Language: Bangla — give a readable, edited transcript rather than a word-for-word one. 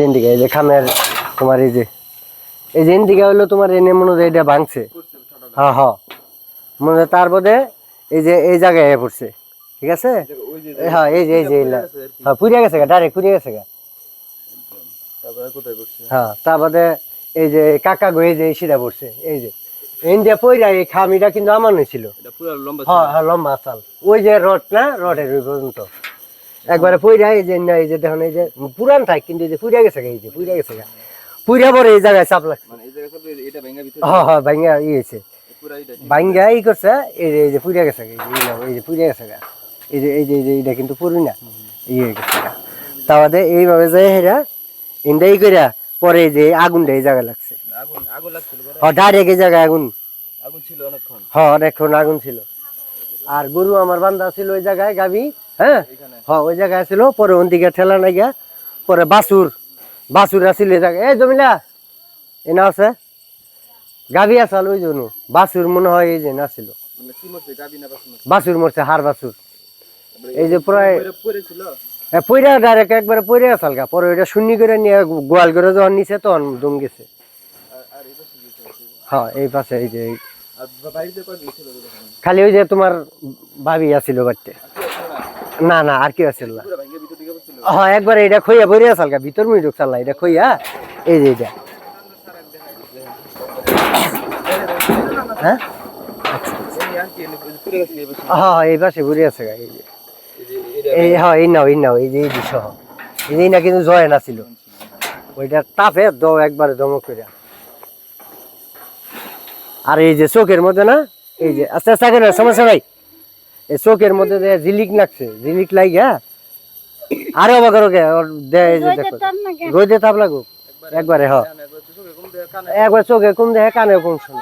এদিকে এই যে খামের তোমার এই যে এদিকে হলো তোমার এনে মনে হয় এটা ভাঙছে। হ্যাঁ হ্যাঁ মনে হয় তার মধ্যে এই যে এই জায়গায় পড়ছে, ঠিক আছে। হ্যাঁ এই যে হ্যাঁ পুড়িয়ে গেছে গা, ডাইরেক্ট পুড়িয়ে গেছে গা। হ্যাঁ তার বাদে এই যে কাকা গো এই যে সিধা পড়ছে এই যে ইন্ডিয়া পইরা এই খামিটা কিন্তু আমার ছিল। হ্যাঁ হ্যাঁ লম্বা চাল ওই যে রড না রডের ওই পর্যন্ত একবারে পইরা এই যে না এই যে দেখুন এই যে পুরান থাক কিন্তু এই যে পুড়িয়া গেছে গা, এই যে পুড়িয়া গেছে গা, পুড়িয়া পরে এই জায়গায় চাপ লাগছে। হ্যাঁ হ্যাঁ ভাঙ্গা ইয়েছে ভাঙ্গা ই করছে এই যে পুড়িয়া গেছে গা, এই যে পুড়িয়া গেছে গা, এই যে এটা কিন্তু পুরি না ইয়ে গেছে গা। তা বাদে এইভাবে যায় হেরা ইন্দাই কইরা পরে যে আগুনটা এই জায়গায় লাগছে। হ্যাঁ ডাইরেক্ট এই জায়গায় আগুন ছিল অনেকক্ষণ। হ্যাঁ অনেকক্ষণ আগুন ছিল। আর গরু আমার বান্ধা ছিল ওই জায়গায় গাবি। হ্যাঁ হ্যাঁ ওই জায়গায় ছিল, পরে ওন দিকে ঠেলা নাই গা, পরে বাছুর আসছিল এই জায়গায়। এই জমিলা এনা আছে গাবি আসাল ওই জন্য বাছুর মনে হয় এই যে নাছিল বাছুর মরছে, হার বাছুর এই যে প্রায় পইরা ডাইরেক্ট একবারে পইরা আসাল গা। পরে ওইটা শূন্য করে নিয়ে গোয়াল করে যখন নিচে তখন দম গেছে। হ্যাঁ এই পাশে এই যে খালি ওই যে তোমার ভাবি আছিল বাড়িতে। না না আর কি আছিল না। হ্যাঁ একবারে এটা খইয়া বইরে আসাল গা, ভিতর মুই ঢুকছাল না, এটা খইয়া এই যে এটা। হ্যাঁ হ্যাঁ এই পাশে ঘুরে আছে গা, এই যে এই হ্যাঁ এই নাও এই যে এই দৃশ্য এই না কিন্তু জয় না ছিল ওইটা তাপে একবারে দমক করে। আর এই যে চোখের মধ্যে না এই যে আস্তে আস্তে করে সমস্যা নাই, এই চোখের মধ্যে ঝিলিক লাগছে, ঝিলিক লাগিয়া আরে অবাক রোগে দেখো রোদে তাপ লাগুক একবারে। হ্যাঁ একবার চোখে কম দেখে কানে কম শুনে।